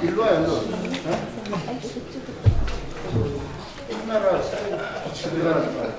일로 와요, 일로. 카메라 들어가는 거야.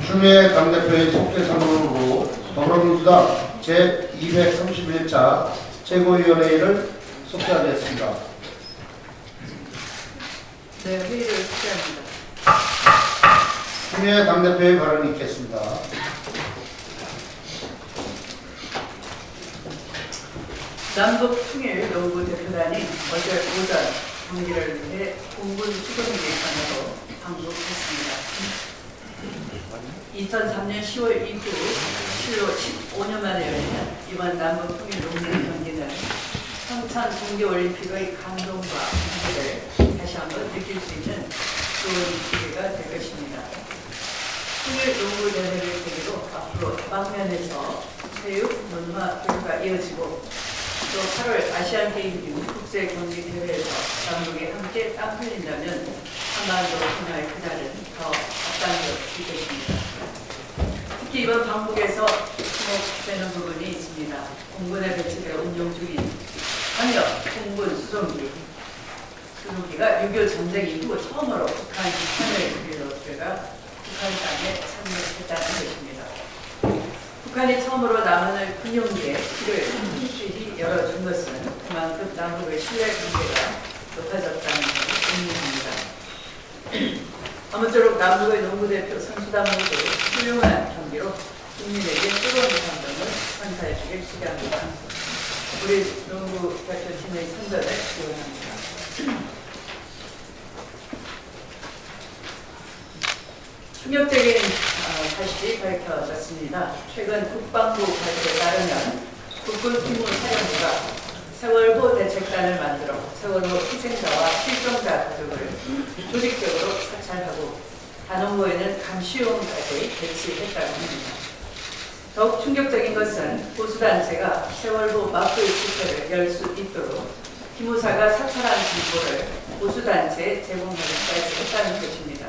추미애 당대표의 속죄 선언으로 더불어민주당 제231차 최고위원회의를 속죄하겠습니다. 네, 회의를 속죄합니다. 추미애 당대표의 발언이 있겠습니다. 남북통일연구 대표단이 어제 오전 경기를 위해 공군 수도기관으로 방북했습니다. 2003년 10월 이후 실로 15년 만에 열리는 이번 남북통일연구 경기는 평창 동계올림픽의 감동과 의미를 다시 한번 느낄 수 있는 좋은 기회가 될 것입니다. 통일연구대회를 계기로 앞으로 다방면에서 체육, 문화, 교류가 이어지고 또 8월 아시안게임 국제경기대회에서 남북이 함께 땀 흘린다면 한반도 분야의 그날은 더 앞당겨질 것입니다. 특히 이번 방북에서 주목되는 부분이 있습니다. 공군에 배치되어 운용 중인 현역 공군 수송기가 6.25 전쟁 이후 처음으로 북한 지상을 비롯해가 북한 땅에 참여했다는 것입니다. 북한이 처음으로 남한을 군용기에 길을 충실히 열어준 것은 그만큼 남북의 신뢰관계가 높아졌다는 것을 의미합니다. 아무쪼록 남북의 농구대표 선수단 모두 훌륭한 경기로 국민에게 뜨거운 감동을 선사해주길 기대합니다. 우리 농구 대표팀의 선전을 기원합니다. 충격적인 사실이 밝혀졌습니다. 최근 국방부 발표에 따르면 국군 기무사령부가 세월호 대책단을 만들어 세월호 희생자와 실종자 가족을 조직적으로 사찰하고 단원고에는 감시용까지 배치했다고 합니다. 더욱 충격적인 것은 보수단체가 세월호 마크의 집회를 열 수 있도록 기무사가 사찰한 정보를 보수단체에 제공하기까지 했다는 것입니다.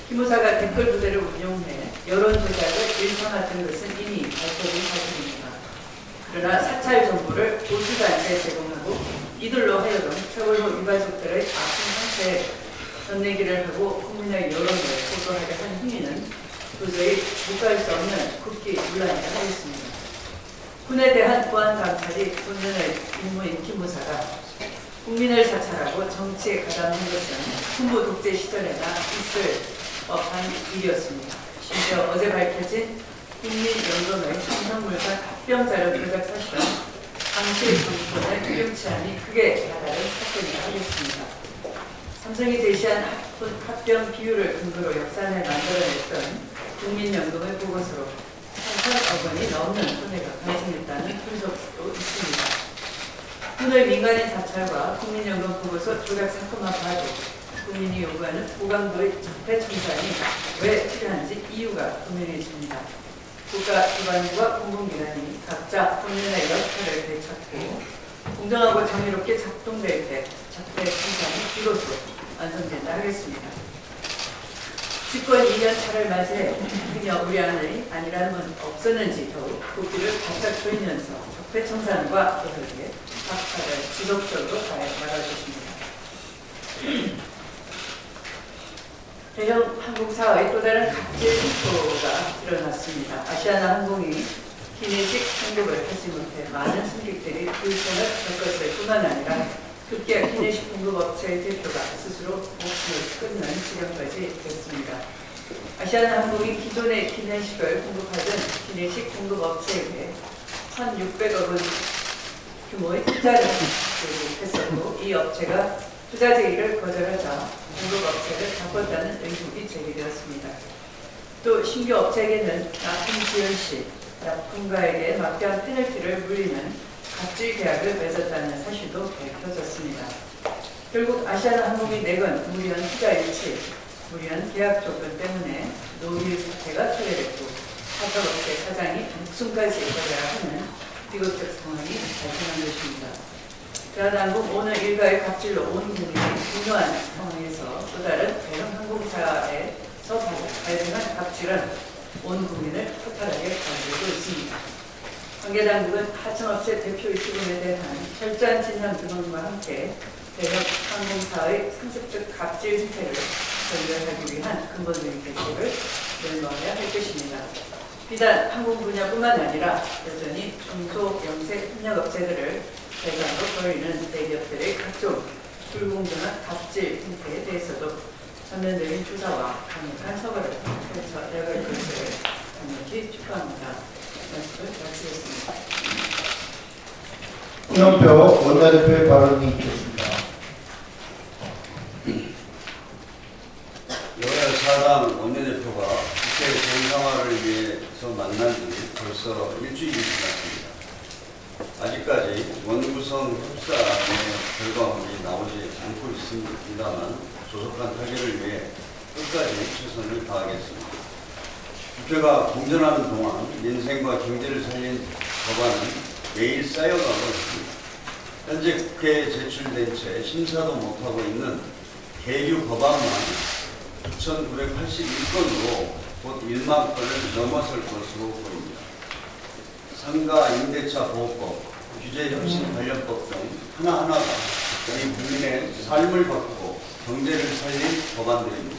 기무사가 댓글 부대를 운용해 여론 조작을 일상화된 것은 이미 밝혀진 사실입니다. 그러나 사찰 정보를 보수단체에 제공하고 이들로 하여금 세월호 유가족들의 아픈 상태에 전내기를 하고 국민의 여론을 보도하려 한 행위는 도저히 묵과할 수 없는 국기 문란이라 하겠습니다. 군에 대한 보안감찰이 본연의 임무인 기무사가 국민을 사찰하고 정치에 가담한 것은 군부 독재 시절에나 있을 법한 일이었습니다. 심지어 어제 밝혀진 국민연금의 삼성물산 합병자료 조작 사실은 당시 정권의 유용치함이 크게 다다른 사건이라 하겠습니다. 삼성이 제시한 합병 비율을 근거로 역산에 만들어냈던 국민연금의 보고서로 3,000억 원이 넘는 손해가 발생했다는 분석도 있습니다. 군의 민간인 사찰과 국민연금 보고서 조작 사건만 봐도 국민이 요구하는 고강도의 적폐청산이 왜 필요한지 이유가 분명해집니다. 국가기관과 공공기관이 각자 본연의 역할을 되찾고 공정하고 정의롭게 작동될 때 적폐청산이 비로소 완성된다 하겠습니다. 집권 2년 차를 맞이해 그녀 우리 안의 아니라는 없었는지 더욱 국기를 바짝 조이면서 적폐청산과 더불게 박차를 지속적으로 가해 나갈 것입니다. 대형 항공사의 또 다른 갑질 횡포가 일어났습니다. 아시아나 항공이 기내식 공급을 하지 못해 많은 승객들이 불편을 겪었을 뿐만 아니라 급기야 기내식 공급업체의 대표가 스스로 목숨을 끊는 지경까지 됐습니다. 아시아나항공이 기존의 기내식을 공급하던 기내식 공급업체에게 1,600억 원 규모의 투자를 했었고 이 업체가 투자 제의를 거절하자 공급업체를 바꿨다는 의혹이 제기되었습니다. 또 신규 업체에게는 납품 지연 시 납품가에게 막대한 페널티를 물리는 갑질 계약을 맺었다는 사실도 밝혀졌습니다. 결국 아시아나항공이 내건 무리한 투자 일치, 무리한 계약 조건 때문에 노릴 사태가 초래됐고 사업업체 사장이 목숨까지 걸어야 하는 비극적 상황이 발생한 것입니다. 대한항공 오늘 일가의 갑질로 온 국민이 분노한 상황에서 또 다른 대형 항공사에서 발생한 갑질은 온 국민을 토탈하게 만들고 있습니다. 관계당국은 하청업체 대표의 책임에 대한 철저한 진상 규명과 함께 대형 항공사의 상습적 갑질 행태를 전결하기 위한 근본적인 대책을 내놓아야 할 것입니다. 비단 항공 분야뿐만 아니라 여전히 중소 영세 협력업체들을 대상으로 벌이는 대기업들의 각종 불공정한 갑질 행태에 대해서도 전면적인 조사와 강력한 처벌을 펼쳐나갈 것을 강력히 촉구합니다. 말씀을 마치겠습니다. 홍영표 원내대표의 발언이 있겠습니다. 여야 사당 원내대표가 국회 정상화를 위해서 만난 지 벌써 일주일이 지났습니다. 아직까지 원구성 협상의 결과물이 나오지 않고 있습니다만 조속한 타결을 위해 끝까지 최선을 다하겠습니다. 국회가 공전하는 동안 민생과 경제를 살린 법안은 매일 쌓여가고 있습니다. 현재 국회에 제출된 채 심사도 못하고 있는 계류 법안만 2,981건으로 곧 1만 건을 넘어설 것으로 보입니다. 상가 임대차 보호법, 규제혁신 관련법 등 하나하나가 우리 국민의 삶을 바꾸고 경제를 살린 법안들입니다.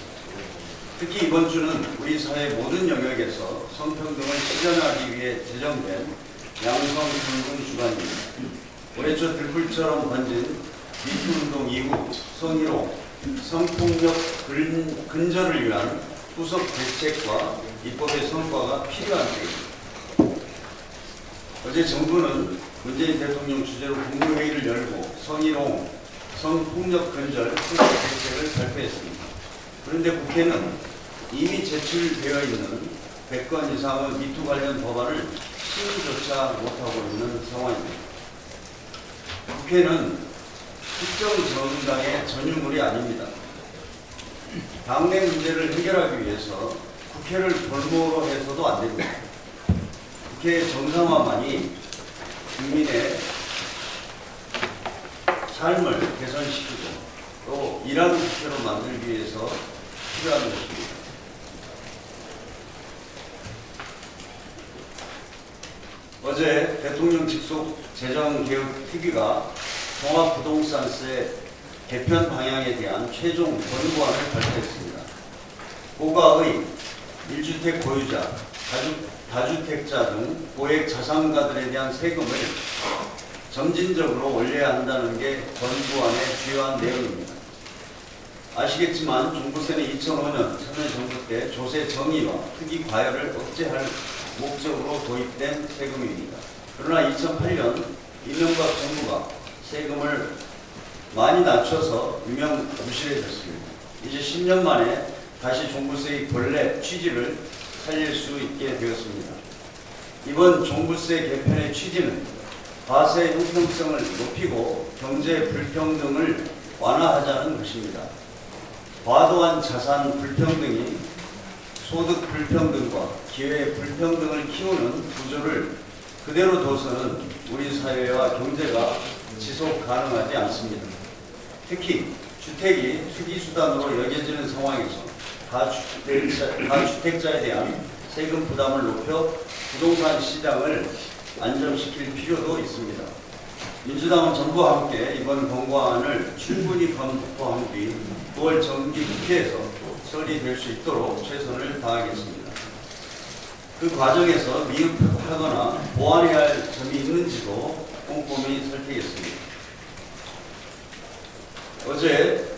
특히 이번 주는 우리 사회 모든 영역에서 성평등을 실현하기 위해 제정된 양성평등 주간입니다. 올해 초 들불처럼 번진 미투운동 이후 성희롱, 성폭력 근절을 위한 후속 대책과 입법의 성과가 필요한 때입니다. 어제 정부는 문재인 대통령 주재로 국무회의를 열고 성희롱, 성폭력 근절 후속 대책을 발표했습니다. 그런데 국회는 이미 제출되어 있는 100건 이상의 미투 관련 법안을 심의조차 못하고 있는 상황입니다. 국회는 특정 정당의 전유물이 아닙니다. 당내 문제를 해결하기 위해서 국회를 볼모로 해서도 안 됩니다. 국회 정상화만이 국민의 삶을 개선시키고 또 일하는 국회로 만들기 위해서 필요한 것입니다. 어제 대통령 직속 재정개혁특위가 종합부동산세 개편 방향에 대한 최종 권고안을 발표했습니다. 고가의 1주택 보유자, 다주택자 등 고액 자산가들에 대한 세금을 점진적으로 올려야 한다는 게 권고안의 주요한 내용입니다. 아시겠지만 종부세는 2005년 참여정부 때 조세 정의와 투기 과열을 억제할 목적으로 도입된 세금입니다. 그러나 2008년 이명박 정부가 세금을 많이 낮춰서 유명무실해졌습니다. 이제 10년 만에 다시 종부세의 본래 취지를 살릴 수 있게 되었습니다. 이번 종부세 개편의 취지는 과세 형평성을 높이고 경제 불평등을 완화하자는 것입니다. 과도한 자산 불평등이 소득 불평등과 기회 불평등을 키우는 구조를 그대로 둬서는 우리 사회와 경제가 지속 가능하지 않습니다. 특히 주택이 투기수단으로 여겨지는 상황에서 다주택자에 대한 세금 부담을 높여 부동산 시장을 안정시킬 필요도 있습니다. 민주당은 정부와 함께 이번 권고안을 충분히 검토한 뒤 9월 정기 국회에서 처리될 수 있도록 최선을 다하겠습니다. 그 과정에서 미흡하거나 보완해야 할 점이 있는지도 꼼꼼히 살피겠습니다. 어제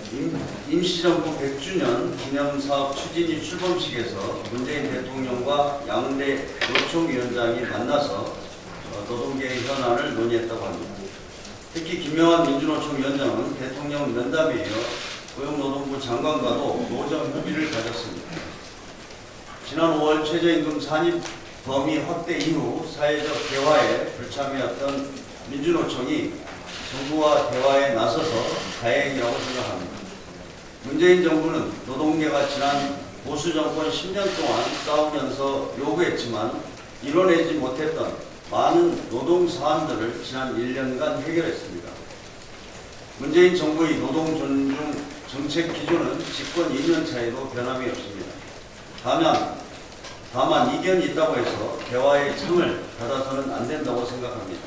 임시정부 100주년 기념사업 추진위 출범식에서 문재인 대통령과 양대 노총위원장이 만나서 노동계의 현안을 논의했다고 합니다. 특히 김명환 민주노총 위원장은 대통령 면담에 이어 고용노동부 장관과도 노정 협의를 가졌습니다. 지난 5월 최저임금 산입 범위 확대 이후 사회적 대화에 불참해왔던 민주노총이 정부와 대화에 나서서 다행이라고 생각합니다. 문재인 정부는 노동계가 지난 보수 정권 10년 동안 싸우면서 요구했지만 이뤄내지 못했던 많은 노동 사안들을 지난 1년간 해결했습니다. 문재인 정부의 노동 존중 정책 기조는 집권 2년 차에도 변함이 없습니다. 다만 이견이 있다고 해서 대화의 창을 닫아서는 안 된다고 생각합니다.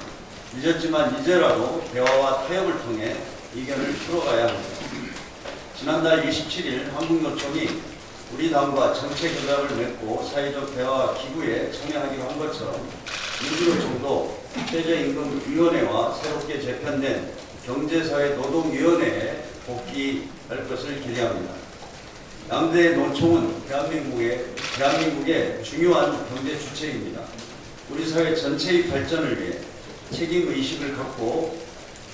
늦었지만 이제라도 대화와 타협을 통해 이견을 풀어가야 합니다. 지난달 27일 한국노총이 우리 당과 정책협약을 맺고 사회적 대화 기구에 참여하기로 한 것처럼 민주노총도 최저임금위원회와 새롭게 재편된 경제사회노동위원회에 복귀할 것을 기대합니다. 양대 노총은 대한민국의 중요한 경제 주체입니다. 우리 사회 전체의 발전을 위해 책임의식을 갖고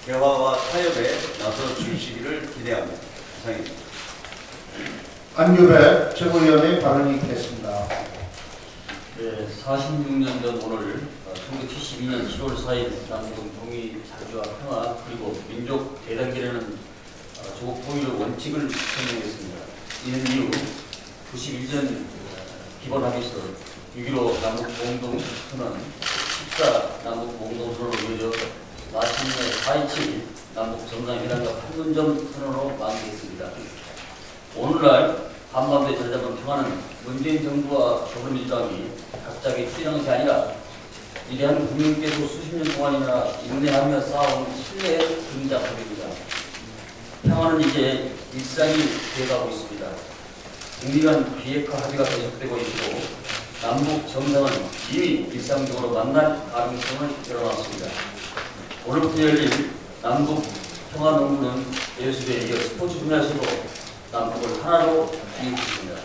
대화와 타협에 나서 주시기를 기대합니다. 이상입니다. 안규배 최고위원의 발언이 있겠습니다. 네, 46년 전 오늘 1972년 7월 4일 남북 통일 자주와 평화 그리고 민족 대단계라는 조국 통일의 원칙을宣명했습니다. 이는 이후 91년 기본합의서 6.15 남북 공동선언 14 남북 공동선언으로 이어져 마침내 4.27 남북 정상회담과 판문점 선언으로 마무리했습니다. 오늘날 한반도에 자리잡은 평화는 문재인 정부와 더불어민주당이 갑자기 추진한 것이 아니라 위대한 국민께서 수십 년 동안이나 인내하며 쌓아온 신뢰의 근작합입니다. 평화는 이제 일상이 되어가고 있습니다. 북미간 비핵화 합의가 계속되고 있고 남북 정상은 이미 일상적으로 만날 가능성을 열어놨습니다. 오늘부터 열릴 남북 평화농구는 예술에 이어 스포츠 분야에서도 남북을 하나로 이루었습니다.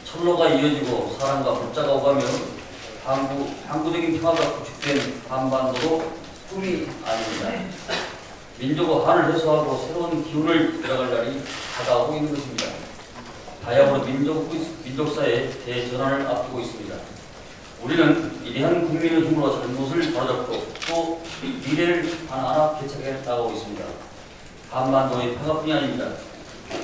철로가 이어지고 사랑과 불자가 오가며 항구적인 평화가 구축된 한반도도 꿈이 아닙니다. 민족의 한을 해소하고 새로운 기운을 들어갈 날이 다가오고 있는 것입니다. 다야흐로 민족사의 대전환을 앞두고 있습니다. 우리는 위대한 국민의 힘으로 잘못을 바로잡고 또 미래를 하나하나 개척해 나가고 있습니다. 한반도의 평화뿐이 아닙니다.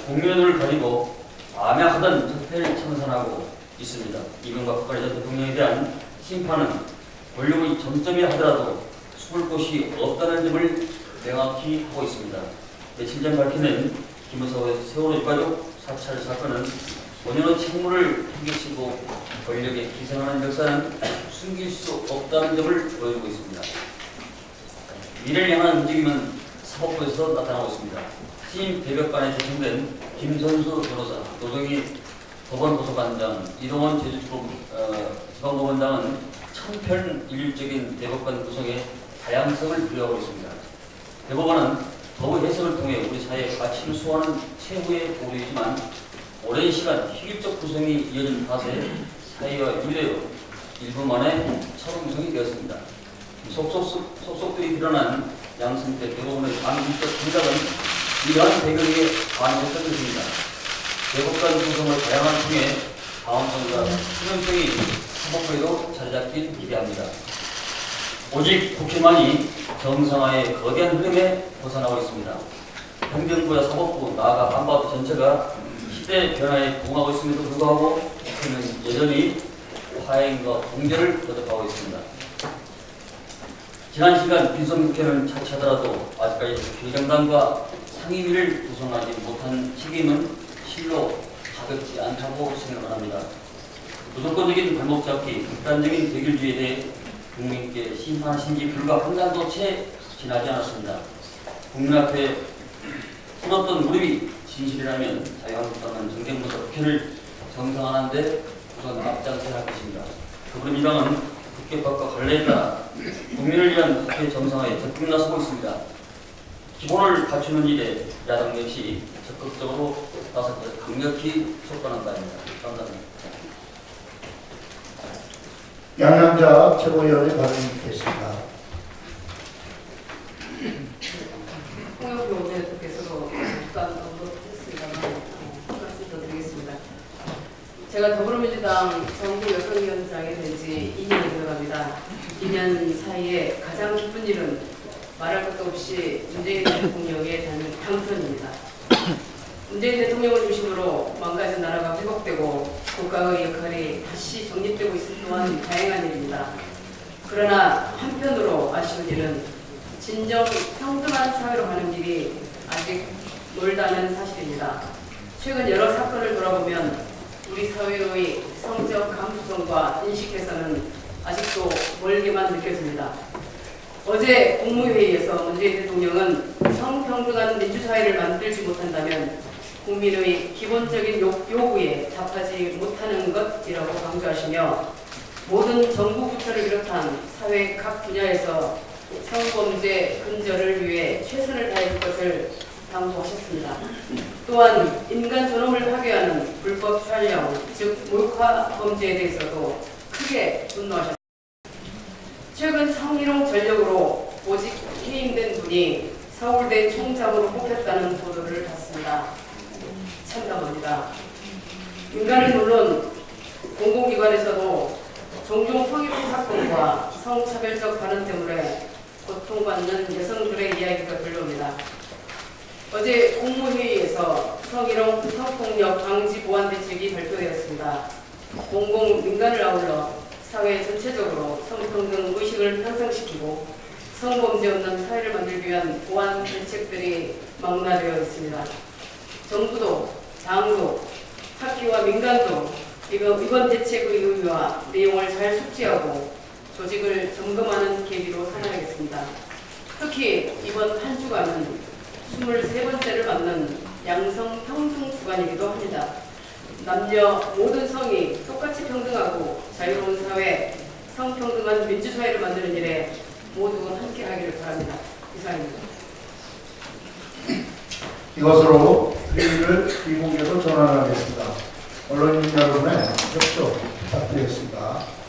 국민을 가지고 암약하던 적폐를 청산하고 있습니다. 이명박 박근혜 전 대통령에 대한 심판은 권력의 점점이라 하더라도 숨을 곳이 없다는 점을 명확히 하고 있습니다. 며칠 전 밝혀낸 김무성의 세월호 유가족 사찰 사건은 5년의 책무를 통계치고 권력에 기생하는 역사는 숨길 수 없다는 점을 보여주고 있습니다. 미래를 향한 움직임은 사법부에서 나타나고 있습니다. 신임 대법관에 제청된 김선수 변호사, 노동희 법원고소관장, 이동원 제주지방법원장은 천편일률적인 대법관 구성에 다양성을 부여하고 있습니다. 대법원은 법 해석을 통해 우리 사회의 가치를 수호하는 최후의 보루이지만 오랜 시간 희귀적 구성이 이어진 탓에 사회와 유례로 일부 만에 처음성이 되었습니다. 속속들이 드러난 양승태 대법원의 반기적 공작은 이러한 배경에 반영했던 것입니다. 대법관 구성을 다양한 통해 다음성과 수명성이 사법부에도 자리잡길 기대합니다. 오직 국회만이 정상화의 거대한 흐름에 벗어나고 있습니다. 행정부와 사법부, 나아가 한반도 전체가 시대 변화에 부응하고 있음에도 불구하고 국회는 여전히 화해과 동결을 거듭하고 있습니다. 지난 시간 빈손국회는 차치하더라도 아직까지 국회의장단과 상임위를 구성하지 못한 책임은 실로 가볍지 않다고 생각을 합니다. 무조건적인 발목 잡기, 극단적인 대결주의에 대해 국민께 심판하신 지 불과 한 달도 채 지나지 않았습니다. 국민 앞에 풀었던 무릎이 진실이라면 자유한국당은 정쟁보다 국회를 정상화하는 데 우선 앞장서야 할 것입니다. 더불어민주당은 국회법과 관례에 따라 국민을 위한 국회 정상화에 적극 나서고 있습니다. 기본을 갖추는 일에 야당 역시 적극적으로 나서서 강력히 촉구하는 바입니다. 감사합니다. 양양자 최고위원의 발언이 있겠습니다. 홍영표 의원께서도 잠깐 언급했습니다만 한 말씀 더 드리겠습니다. 제가 더불어민주당 정부 여성위원장이 된 지 2년이 들어갑니다. 2년 사이에 가장 기쁜 일은 말할 것도 없이 문재인 대통령의 당선입니다. 문재인 대통령을 중심으로 망가진 나라가 회복되고 국가의 역할이 다시 정립되고 있을 또한 다행한 일입니다. 그러나 한편으로 아쉬운 일은 진정 평등한 사회로 가는 길이 아직 멀다는 사실입니다. 최근 여러 사건을 돌아보면 우리 사회의 성적 감수성과 인식 개선은 아직도 멀게만 느껴집니다. 어제 국무회의에서 문재인 대통령은 성평등한 민주사회를 만들지 못한다면 국민의 기본적인 요구에 답하지 못하는 것이라고 강조하시며 모든 정부 부처를 비롯한 사회 각 분야에서 성범죄 근절을 위해 최선을 다할 것을 당부하셨습니다. 또한 인간 존엄을 파괴하는 불법 촬영, 즉 몰카 범죄에 대해서도 크게 분노하셨습니다. 최근 성희롱 전력으로 보직 해임된 분이 서울대 총장으로 뽑혔다는 보도를 봤습니다. 참담합니다. 인간은 물론 공공기관에서도 종종 성희롱 사건과 성차별적 발언 때문에 고통받는 여성들의 이야기가 들려옵니다. 어제 국무회의에서 성희롱 성폭력 방지 보완 대책이 발표되었습니다. 공공민간을 아울러 사회 전체적으로 성평등 의식을 향상시키고 성범죄 없는 사회를 만들기 위한 보완 대책들이 망라되어 있습니다. 정부도 당도 학교와 민간도 이번 대책의 의미와 내용을 잘 숙지하고 조직을 점검하는 계기로 삼아야겠습니다. 특히 이번 한 주간은 23번째를 맞는 양성평등 주간이기도 합니다. 남녀 모든 성이 똑같이 평등하고 자유로운 사회, 성평등한 민주사회를 만드는 일에 모두 함께하기를 바랍니다. 이상입니다. 이것으로 회의를 이국에로 전환하겠습니다. 언론인 여러분의 협조 부탁드리겠습니다.